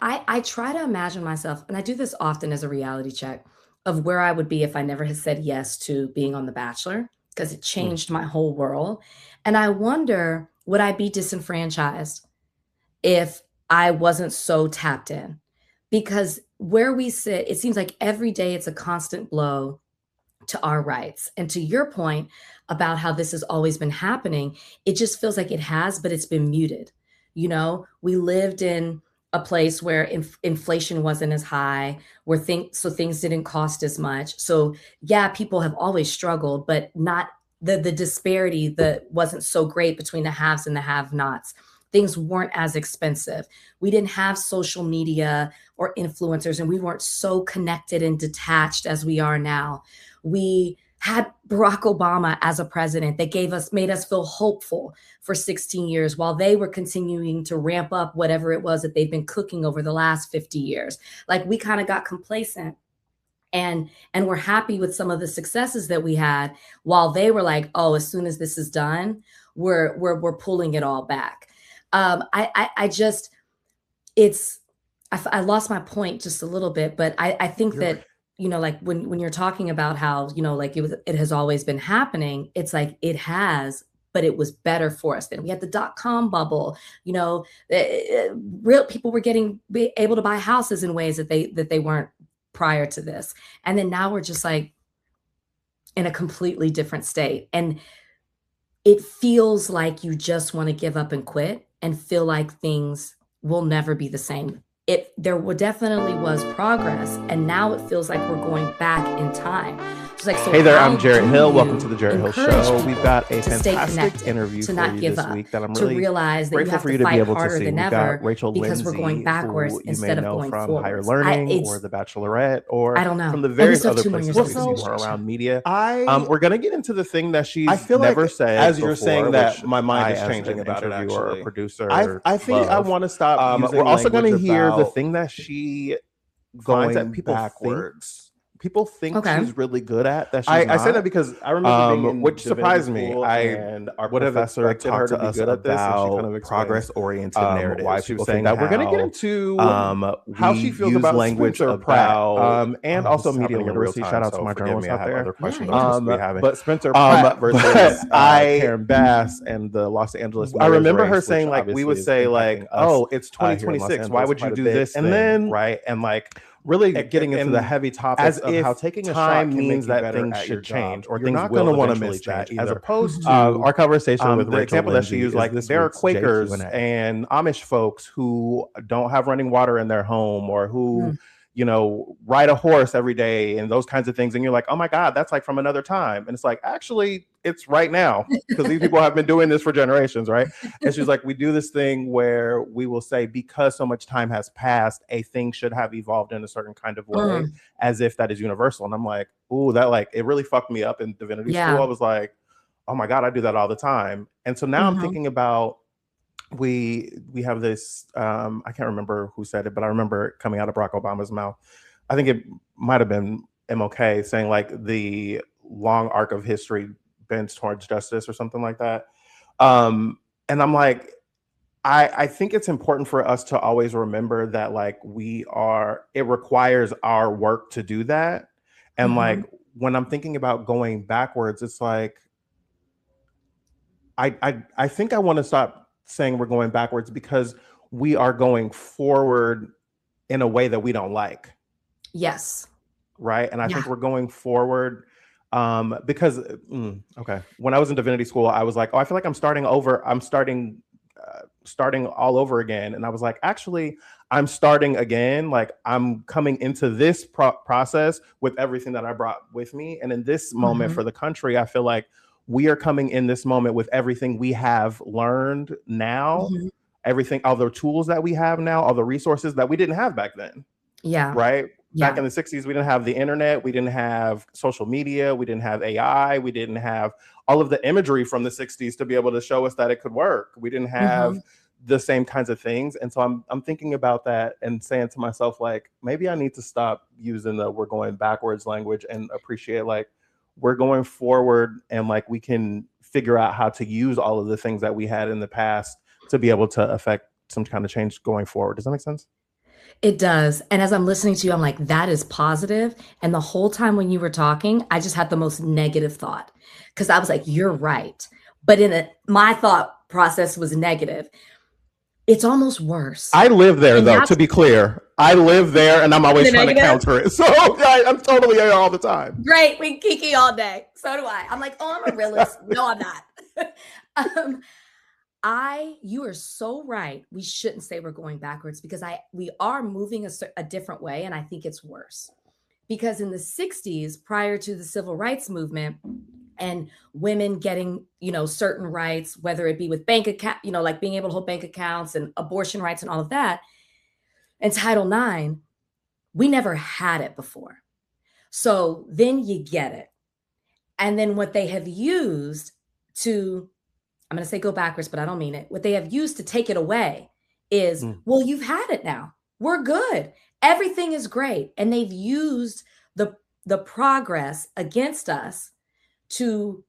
I try to imagine myself, and I do this often as a reality check of where I would be if I never had said yes to being on The Bachelor, because it Mm. changed my whole world. And I wonder, would I be disenfranchised if I wasn't so tapped in? Because where we sit, it seems like every day it's a constant blow to our rights. And to your point about how this has always been happening, it just feels like it has, but it's been muted. We lived in a place where inflation wasn't as high, where things didn't cost as much. So yeah, people have always struggled, but not the disparity that wasn't so great between the haves and the have-nots. Things weren't as expensive. We didn't have social media or influencers, and we weren't so connected and detached as we are now. We had Barack Obama as a president that made us feel hopeful for 16 years while they were continuing to ramp up whatever it was that they've been cooking over the last 50 years. Like, we kind of got complacent and we're happy with some of the successes that we had while they were like, oh, as soon as this is done, we're pulling it all back. I just it's I lost my point just a little bit, but I think You're that, like when you're talking about how, like it has always been happening, it's like it has, but it was better for us then. We had the dot-com bubble, real people were be able to buy houses in ways that they weren't prior to this. And then now we're just like in a completely different state. And it feels like you just want to give up and quit and feel like things will never be the same. Definitely was progress, and now it feels like we're going back in time. It's like, so Hey there, I'm how Jarrett do Hill. Welcome you to the Jarrett Hill encourage Show. We've people got a to stay fantastic connected, interview to for not you give this up, week that I'm to really realize that you grateful have for to you to be fight able to harder see. than We've got ever Rachel because we're going Lindsay, backwards who you may instead of know going from Higher forwards. Learning or The Bachelorette I or don't know. from the And we various still have other 2 more years places of we this see her administration. around media. I We're going to get into the thing that I she's feel never like said as you're before, saying that, which my mind I, is as changing an about it interviewer or actually. producer, I think I love. want to stop We're using also going language to hear the about thing that she finds that going backwards. people think Okay. she's really good at that she's I say that not, because I remember being in which divinity surprised me. school I and our would have professor expected her talked to to be us good at this, and she kind about of explained progress-oriented why narratives. She was people think saying that. We're going to get how into she we feels use about language Spencer Pratt. about and This also is media happening in real literacy. Shout time, out to so my forgive me. journalists I out have there. other Yeah, questions I'm supposed to be interesting. having. But Spencer Pratt versus I Karen Bass and the Los Angeles I mayor's remember race, her which saying like we obviously would is say impacting like, us oh, it's here in Los 2026. Why Angeles would you quite a do bit. this And thing, then right? And like really getting into the and heavy topics as of how if taking a shot time can make means you that better things at your should change job. or You're things not going to will want to eventually miss that change, as either. opposed to Our conversation with the Rachel example that she Lindsay used, is like this there are week's Quakers JQ&A. and Amish folks who don't have running water in their home or who, Hmm. ride a horse every day and those kinds of things. And you're like, oh my God, that's like from another time. And it's like, actually, it's right now because these people have been doing this for generations, right? And she's like, we do this thing where we will say, because so much time has passed, a thing should have evolved in a certain kind of way, Mm. as if that is universal. And I'm like, ooh, that like, it really fucked me up in divinity school. I Yeah. was like, oh my God, I do that all the time. And so now I'm Hmm. thinking about, we have this, I can't remember who said it, but I remember it coming out of Barack Obama's mouth. I think it might have been MLK saying like the long arc of history bends towards justice or something like that. And I'm like, I think it's important for us to always remember that like it requires our work to do that. And Hmm. like when I'm thinking about going backwards, it's like I think I want to stop saying we're going backwards because we are going forward in a way that we don't like, Yes. right? And I Yeah. think we're going forward because okay, when I was in divinity school, I was like, oh, I feel like I'm starting over. I'm starting all over again, and I was like, actually, I'm starting again. Like I'm coming into this process with everything that I brought with me, and in this moment Hmm. for the country, I feel like we are coming in this moment with everything we have learned now, Hmm. everything, all the tools that we have now, all the resources that we didn't have back then, Yeah. right? Back Yeah. in the 60s, we didn't have the internet, we didn't have social media, we didn't have AI, we didn't have all of the imagery from the 60s to be able to show us that it could work. We didn't have Hmm. the same kinds of things. And so I'm thinking about that and saying to myself, like, maybe I need to stop using the we're going backwards language and appreciate like we're going forward and like we can figure out how to use all of the things that we had in the past to be able to affect some kind of change going forward. Does that make sense? It does. And as I'm listening to you, I'm like, that is positive. And the whole time when you were talking, I just had the most negative thought because I was like, you're right. But my thought process was negative. It's almost worse. I live there, And though, to be clear. I live there, and I'm always trying to counter it. So I'm totally there all the time. Great. We kiki all day. So do I. I'm like, oh, I'm a realist. No, I'm not. You are so right. We shouldn't say we're going backwards because we are moving a different way. And I think it's worse because in the 60s, prior to the civil rights movement and women getting, certain rights, whether it be with bank account, like being able to hold bank accounts and abortion rights and all of that, and Title IX, we never had it before. So then you get it. And then what they have used to, I'm going to say go backwards, but I don't mean it. What they have used to take it away is, well, you've had it now. We're good. Everything is great. And they've used the progress against us to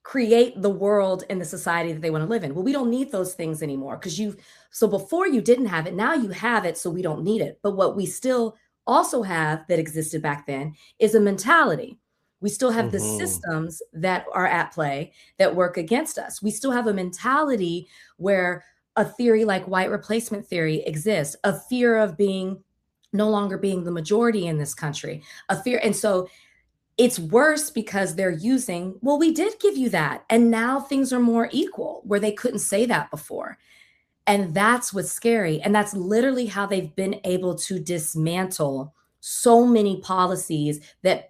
create the world and the society that they want to live in. Well, we don't need those things anymore so before you didn't have it, now you have it, so we don't need it. But what we still also have that existed back then is a mentality. We still have the systems that are at play that work against us. We still have a mentality where a theory like white replacement theory exists, a fear of no longer being the majority in this country, a fear. And so it's worse because they're using, well, we did give you that. And now things are more equal where they couldn't say that before. And that's what's scary. And that's literally how they've been able to dismantle so many policies that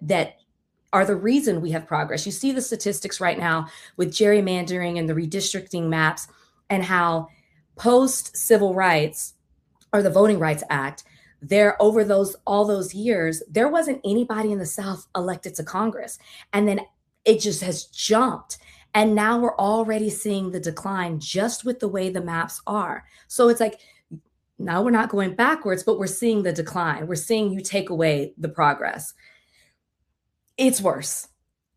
are the reason we have progress. You see the statistics right now with gerrymandering and the redistricting maps and how post-civil rights or the Voting Rights Act, over all those years, there wasn't anybody in the South elected to Congress. And then it just has jumped. And now we're already seeing the decline just with the way the maps are. So it's like, now we're not going backwards, but we're seeing the decline. We're seeing you take away the progress. It's worse.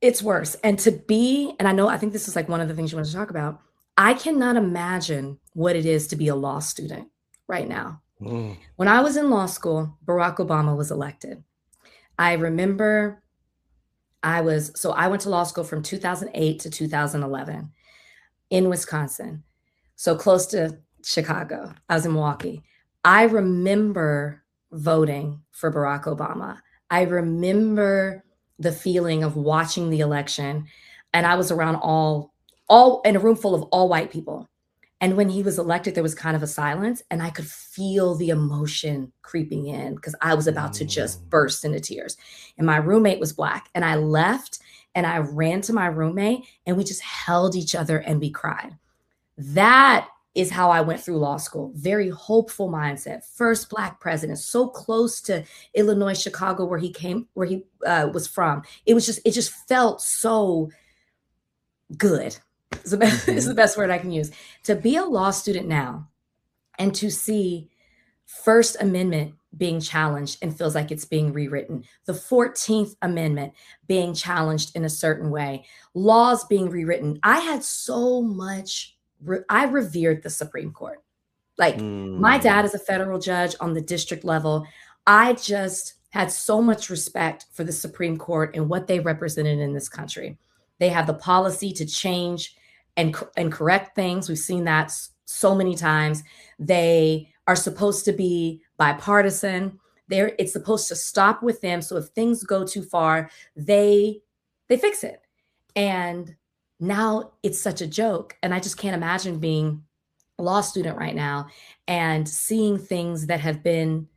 It's worse. And I think this is like one of the things you want to talk about. I cannot imagine what it is to be a law student right now. When I was in law school, Barack Obama was elected. I remember I went to law school from 2008 to 2011 in Wisconsin, so close to Chicago. I was in Milwaukee. I remember voting for Barack Obama. I remember the feeling of watching the election, and I was around all in a room full of all white people. And when he was elected, there was kind of a silence, and I could feel the emotion creeping in because I was about to just burst into tears. And my roommate was Black, and I left and I ran to my roommate and we just held each other and we cried. That is how I went through law school. Very hopeful mindset. First Black president, so close to Illinois, Chicago, where he was from. It just felt so good. It's the best word I can use. To be a law student now and to see First Amendment being challenged and feels like it's being rewritten, the 14th Amendment being challenged in a certain way, laws being rewritten. I had so much, I revered the Supreme Court. Like my dad is a federal judge on the district level. I just had so much respect for the Supreme Court and what they represented in this country. They have the policy to change and correct things. We've seen that so many times. They are supposed to be bipartisan. It's supposed to stop with them. So if things go too far, they fix it. And now it's such a joke. And I just can't imagine being a law student right now and seeing things that have been,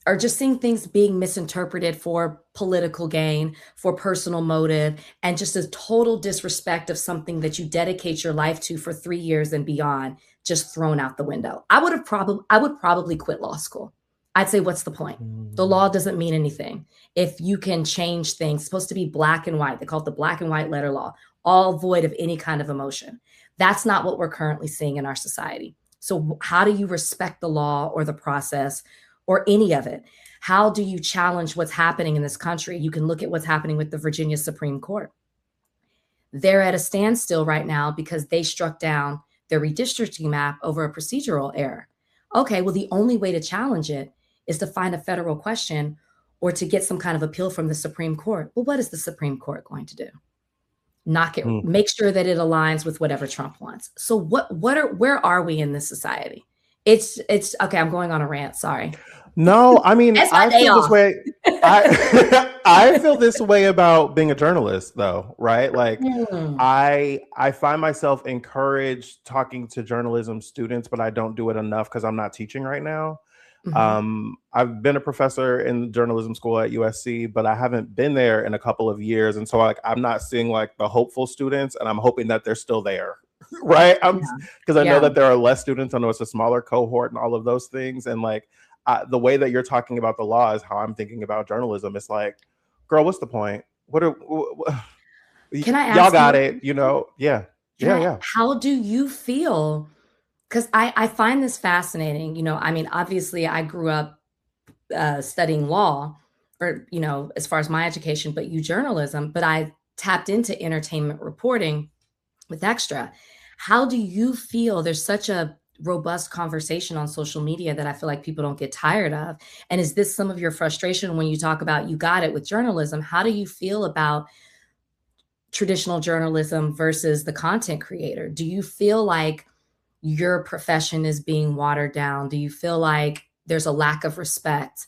or just seeing things being misinterpreted for political gain, for personal motive, and just a total disrespect of something that you dedicate your life to for 3 years and beyond, just thrown out the window. I would probably quit law school. I'd say, what's the point? The law doesn't mean anything. If you can change things, it's supposed to be black and white. They call it the black and white letter law, all void of any kind of emotion. That's not what we're currently seeing in our society. So how do you respect the law or the process or any of it? How do you challenge what's happening in this country? You can look at what's happening with the Virginia Supreme Court. They're at a standstill right now because they struck down their redistricting map over a procedural error. Okay, well, the only way to challenge it is to find a federal question or to get some kind of appeal from the Supreme Court. Well, what is the Supreme Court going to do? Knock it, make sure that it aligns with whatever Trump wants. So where are we in this society? It's okay. I'm going on a rant. Sorry. No, I mean, That's my I day feel this off. way. I feel this way about being a journalist, though, right? Like, I find myself encouraged talking to journalism students, but I don't do it enough because I'm not teaching right now. I've been a professor in journalism school at USC, but I haven't been there in a couple of years, and so like I'm not seeing like the hopeful students, and I'm hoping that they're still there, right? Because I know that there are less students. I know it's a smaller cohort and all of those things, and like the way that you're talking about the law is how I'm thinking about journalism. It's like, girl, what's the point? Can I ask y'all got it? You know? Yeah. How do you feel? Because I find this fascinating. You know, I mean, obviously, I grew up studying law, or you know, as far as my education, but journalism. But I tapped into entertainment reporting with Extra. How do you feel? There's such a robust conversation on social media that I feel like people don't get tired of. And is this some of your frustration when you talk about you got it with journalism? How do you feel about traditional journalism versus the content creator? Do you feel like your profession is being watered down? Do you feel like there's a lack of respect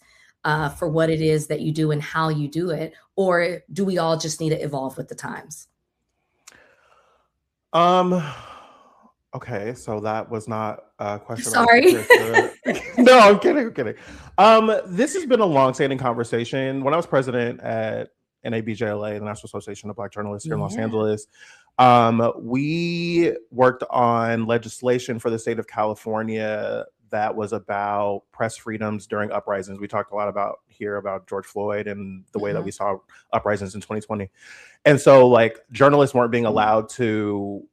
for what it is that you do and how you do it? Or do we all just need to evolve with the times? Okay, so that was not a question. Sorry. No, I'm kidding. This has been a long-standing conversation. When I was president at NABJLA, the National Association of Black Journalists here in Los Angeles, we worked on legislation for the state of California that was about press freedoms during uprisings. We talked a lot about George Floyd and the way that we saw uprisings in 2020. And so like journalists weren't being allowed to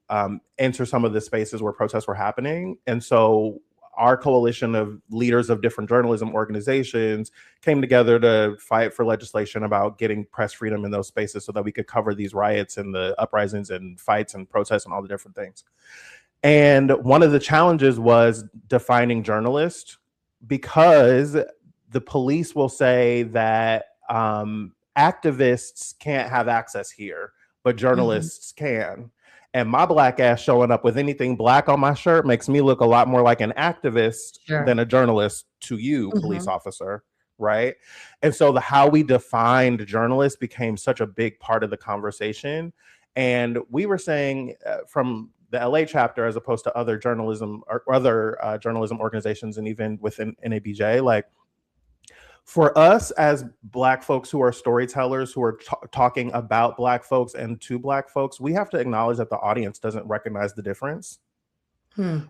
enter some of the spaces where protests were happening. And so our coalition of leaders of different journalism organizations came together to fight for legislation about getting press freedom in those spaces so that we could cover these riots and the uprisings and fights and protests and all the different things. And one of the challenges was defining journalist, because the police will say that activists can't have access here, but journalists can. And my black ass showing up with anything black on my shirt makes me look a lot more like an activist than a journalist to you, police officer, right? And so how we defined journalists became such a big part of the conversation. And we were saying from the LA chapter, as opposed to other journalism or other journalism organizations, and even within NABJ, like for us as Black folks who are storytellers, who are talking about Black folks and to Black folks, we have to acknowledge that the audience doesn't recognize the difference,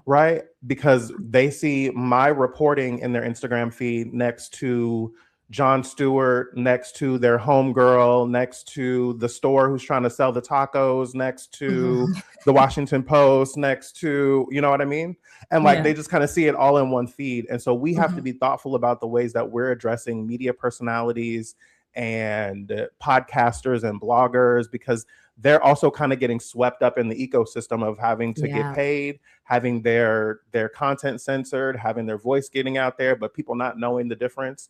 right? Because they see my reporting in their Instagram feed next to Jon Stewart, next to their homegirl, next to the store who's trying to sell the tacos, next to the Washington Post, next to, you know what I mean? And like they just kind of see it all in one feed. And so we have to be thoughtful about the ways that we're addressing media personalities and podcasters and bloggers, because they're also kind of getting swept up in the ecosystem of having to get paid, having their content censored, having their voice getting out there, but people not knowing the difference.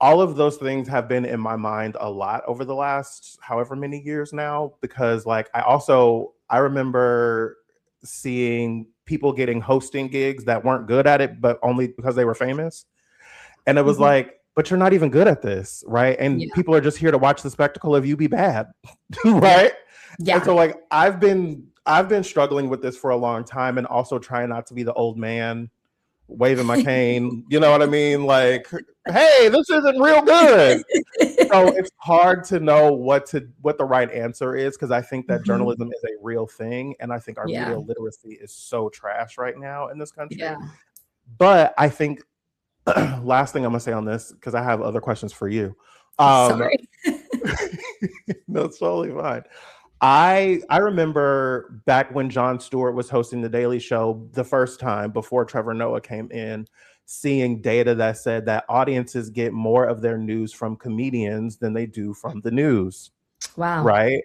All of those things have been in my mind a lot over the last however many years now, because like I remember seeing people getting hosting gigs that weren't good at it, but only because they were famous. And it was like, but you're not even good at this, right? And people are just here to watch the spectacle of you be bad, right? And so like I've been struggling with this for a long time, and also trying not to be the old man waving my cane, you know what I mean? Like, hey, this isn't real good. So it's hard to know what the right answer is, because I think that journalism is a real thing, and I think our media literacy is so trash right now in this country. But I think last thing I'm gonna say on this, because I have other questions for you. Sorry. No, it's totally fine. I remember back when Jon Stewart was hosting The Daily Show the first time, before Trevor Noah came in, seeing data that said that audiences get more of their news from comedians than they do from the news. Wow. Right?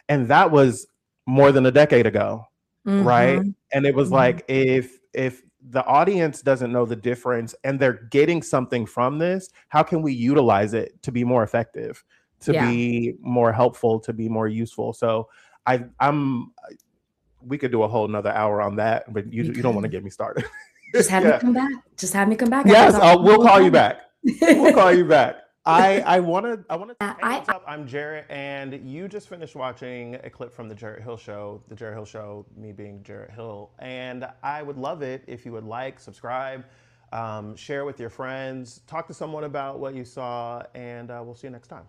And that was more than a decade ago. Right? And it was like, if the audience doesn't know the difference and they're getting something from this, how can we utilize it to be more effective, to be more helpful, to be more useful? So I'm we could do a whole nother hour on that, but you don't want to get me started. Just have me come back. Just have me come back. Yes, we'll call you back. We'll call you back. I want to. Hey, what's up? I'm Jarrett, and you just finished watching a clip from the Jarrett Hill Show. The Jarrett Hill Show, me being Jarrett Hill, and I would love it if you would like, subscribe, share with your friends, talk to someone about what you saw, and we'll see you next time.